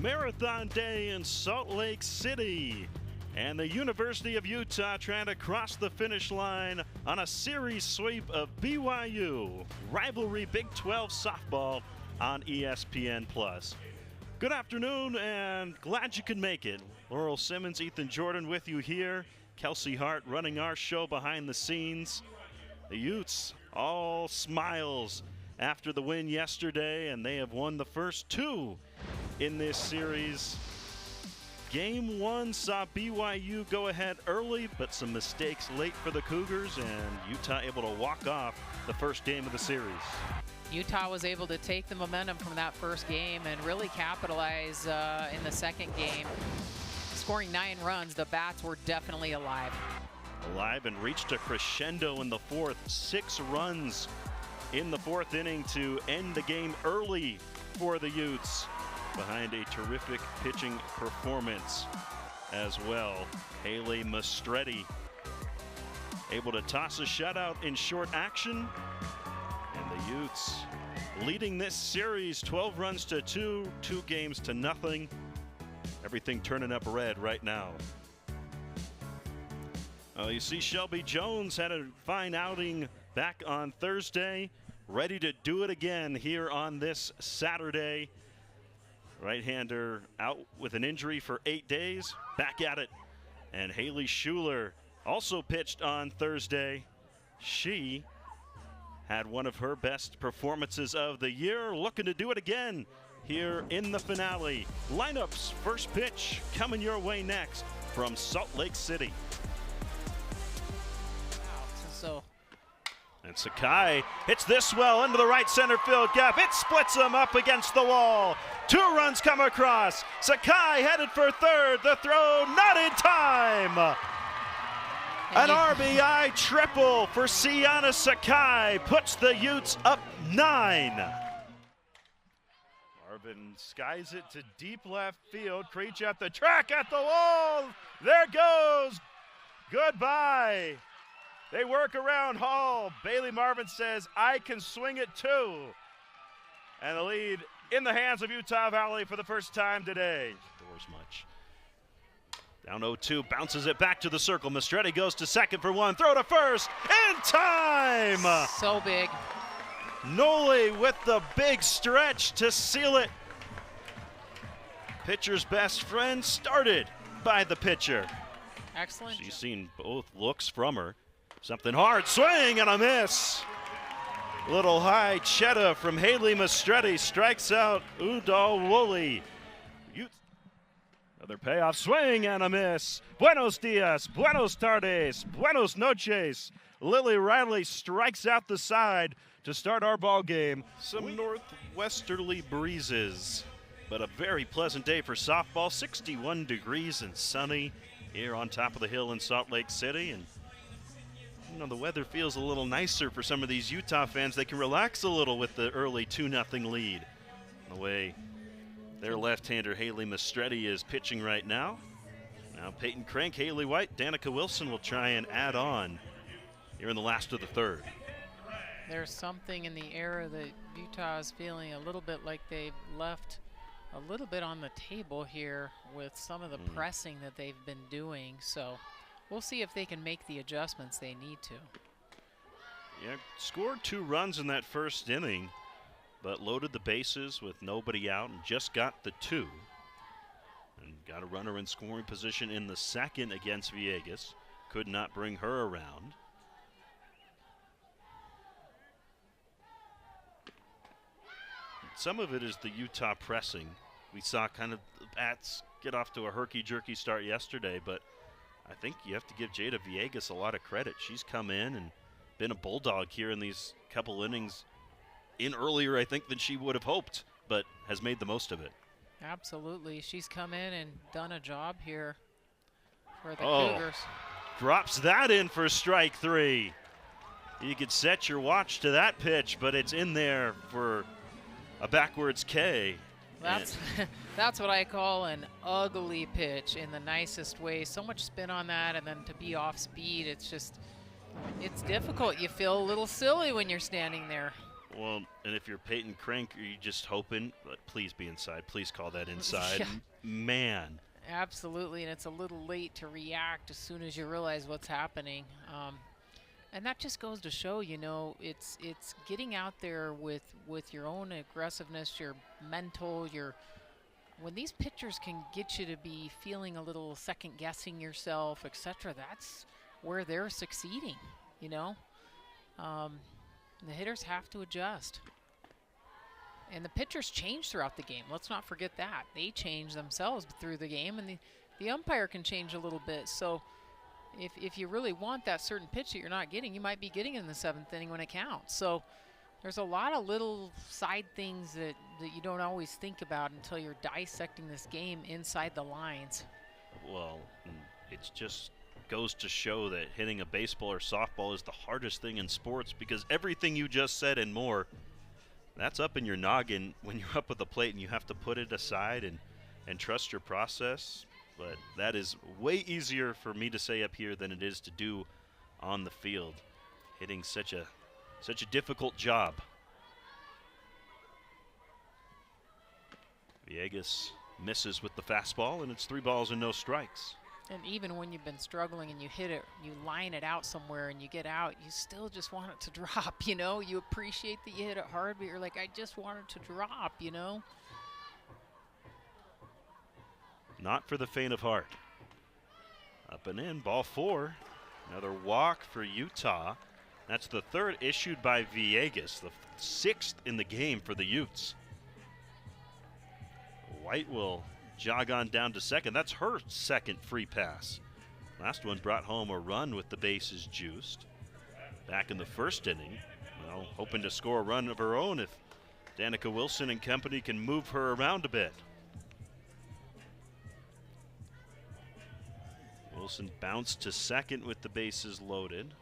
Marathon Day in Salt Lake City. And the University of Utah trying to cross the finish line on a series sweep of BYU. Rivalry Big 12 softball on ESPN+. Good afternoon and glad you could make it. Laurel Simmons, Ethan Jordan with you here. Kelsey Hart running our show behind the scenes. The Utes all smiles after the win yesterday, and they have won the first two in this series. Game one saw BYU go ahead early, but some mistakes late for the Cougars, and Utah able to walk off the first game of the series. Utah was able to take the momentum from that first game and really capitalize in the second game. Scoring 9 runs, the Bats were definitely alive. Alive and reached a crescendo in the fourth. 6 runs in the fourth inning to end the game early for the Utes, behind a terrific pitching performance as well. Haley Mastretti able to toss a shutout in short action, and the Utes leading this series 12 runs to 2 games to nothing. Everything turning up red right now. You see Shelby Jones had a fine outing back on Thursday, ready to do it again here on this Saturday. Right-hander out with an injury for 8 days, back at it. And Haley Schuler also pitched on Thursday. She had one of her best performances of the year, looking to do it again here in the finale. Lineups, first pitch coming your way next from Salt Lake City. And Sakai hits this well into the right center field gap. It splits them up against the wall. 2 runs come across. Sakai headed for third. The throw not in time. An RBI triple for Sienna Sakai puts the Utes up 9. Marvin skies it to deep left field. Creech at the track, at the wall. There goes. Goodbye. They work around Hall. Bailey Marvin says, I can swing it too. And the lead in the hands of Utah Valley for the first time today. Doors much. Down 0-2, bounces it back to the circle. Mastretti goes to second for 1. Throw to first in time. So big. Noli with the big stretch to seal it. Pitcher's best friend started by the pitcher. Excellent. She's seen both looks from her. Something hard, swing and a miss. Little high cheddar from Haley Mastretti strikes out Udall Woolley. Another payoff, swing and a miss. Buenos dias, buenos tardes, buenos noches. Lily Riley strikes out the side to start our ball game. Some northwesterly breezes, but a very pleasant day for softball. 61 degrees and sunny here on top of the hill in Salt Lake City. And you know, the weather feels a little nicer for some of these Utah fans. They can relax a little with the early 2-0 lead. The way their left-hander Haley Mastretti is pitching right now. Now Peyton Crank, Haley White, Danica Wilson will try and add on here in the last of the third. There's something in the air that Utah is feeling a little bit like they've left a little bit on the table here with some of the pressing that they've been doing. So we'll see if they can make the adjustments they need to. Yeah, scored 2 runs in that first inning, but loaded the bases with nobody out and just got the 2. And got a runner in scoring position in the second against Villegas. Could not bring her around. Some of it is the Utah pressing. We saw kind of the Bats get off to a herky-jerky start yesterday, but I think you have to give Jada Villegas a lot of credit. She's come in and been a bulldog here in these couple innings, in earlier, I think, than she would have hoped, but has made the most of it. Absolutely. She's come in and done a job here for the Cougars. Drops that in for strike 3. You could set your watch to that pitch, but it's in there for a backwards K. That's what I call an ugly pitch in the nicest way. So much spin on that, and then to be off speed, it's difficult. You feel a little silly when you're standing there. Well, and if you're Peyton Crank, are you just hoping, please be inside, please call that inside? Yeah. Man. Absolutely, and it's a little late to react as soon as you realize what's happening. And that just goes to show, you know, it's getting out there with your own aggressiveness, your mental, when these pitchers can get you to be feeling a little second guessing yourself, etc., that's where they're succeeding, you know. The hitters have to adjust. And the pitchers change throughout the game. Let's not forget that. They change themselves through the game, and the umpire can change a little bit. So if you really want that certain pitch that you're not getting, you might be getting it in the 7th inning when it counts. So there's a lot of little side things that you don't always think about until you're dissecting this game inside the lines. Well, it just goes to show that hitting a baseball or softball is the hardest thing in sports, because everything you just said and more, that's up in your noggin when you're up at the plate and you have to put it aside and trust your process. But that is way easier for me to say up here than it is to do on the field. Hitting such a difficult job. Villegas misses with the fastball, and it's 3 balls and no strikes. And even when you've been struggling and you hit it, you line it out somewhere and you get out, you still just want it to drop, you know? You appreciate that you hit it hard, but you're like, I just want it to drop, you know? Not for the faint of heart. Up and in, ball 4. Another walk for Utah. That's the 3rd issued by Villegas, the 6th in the game for the Utes. White will jog on down to second. That's her 2nd free pass. Last one brought home a run with the bases juiced. Back in the 1st inning, well, hoping to score a run of her own if Danica Wilson and company can move her around a bit. Wilson bounced to second with the bases loaded.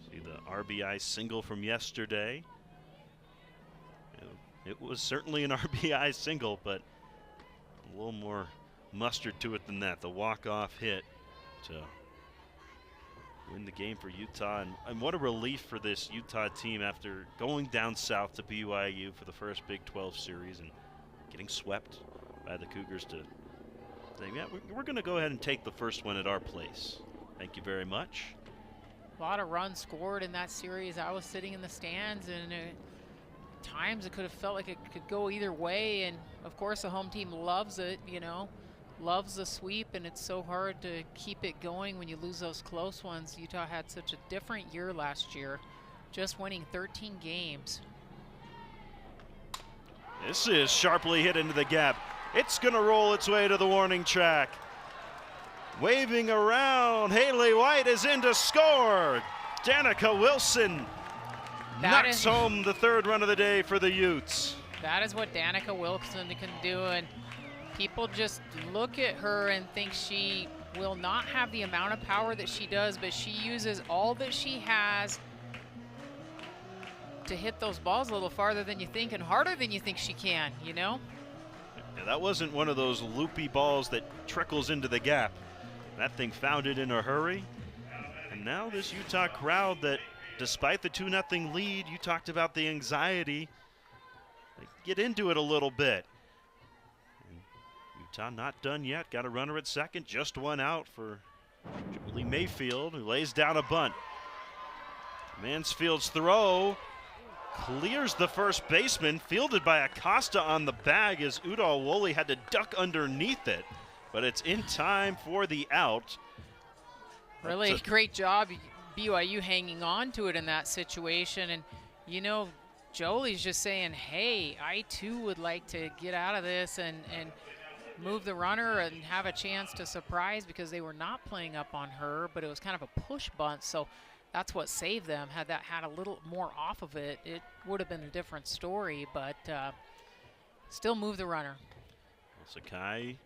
See the RBI single from yesterday. It was certainly an RBI single, but a little more mustard to it than that. The walk-off hit to win the game for Utah. And what a relief for this Utah team after going down south to BYU for the first Big 12 series and getting swept by the Cougars to saying, yeah, we're going to go ahead and take the first one at our place. Thank you very much. A lot of runs scored in that series. I was sitting in the stands, and at times it could have felt like it could go either way. And of course, the home team loves it, you know, loves the sweep, and it's so hard to keep it going when you lose those close ones. Utah had such a different year last year, just winning 13 games. This is sharply hit into the gap. It's going to roll its way to the warning track. Waving around, Haley White is in to score. Danica Wilson knocks home the 3rd run of the day for the Utes. That is what Danica Wilson can do, and people just look at her and think she will not have the amount of power that she does, but she uses all that she has to hit those balls a little farther than you think and harder than you think she can, you know? Yeah, that wasn't one of those loopy balls that trickles into the gap. That thing found it in a hurry. And now this Utah crowd that, despite the 2-0 lead, you talked about the anxiety. They get into it a little bit. And Utah not done yet. Got a runner at second. Just one out for Julie Mayfield, who lays down a bunt. Mansfield's throw clears the first baseman, fielded by Acosta on the bag as Udall Woolley had to duck underneath it. But it's in time for the out. Really great job, BYU hanging on to it in that situation. And, you know, Jolie's just saying, hey, I too would like to get out of this and move the runner and have a chance to surprise, because they were not playing up on her, but it was kind of a push bunt. So that's what saved them. Had that had a little more off of it, it would have been a different story, but still move the runner. Sakai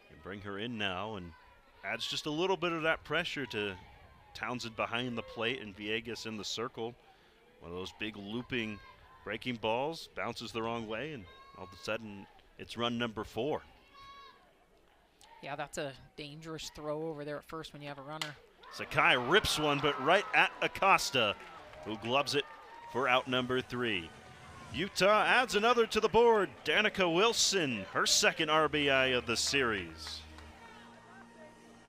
can bring her in now and adds just a little bit of that pressure to Townsend behind the plate and Villegas in the circle. One of those big looping breaking balls bounces the wrong way, and all of a sudden it's run number 4. Yeah, that's a dangerous throw over there at first when you have a runner. Sakai rips one, but right at Acosta, who gloves it for out number 3. Utah adds another to the board. Danica Wilson, her second RBI of the series.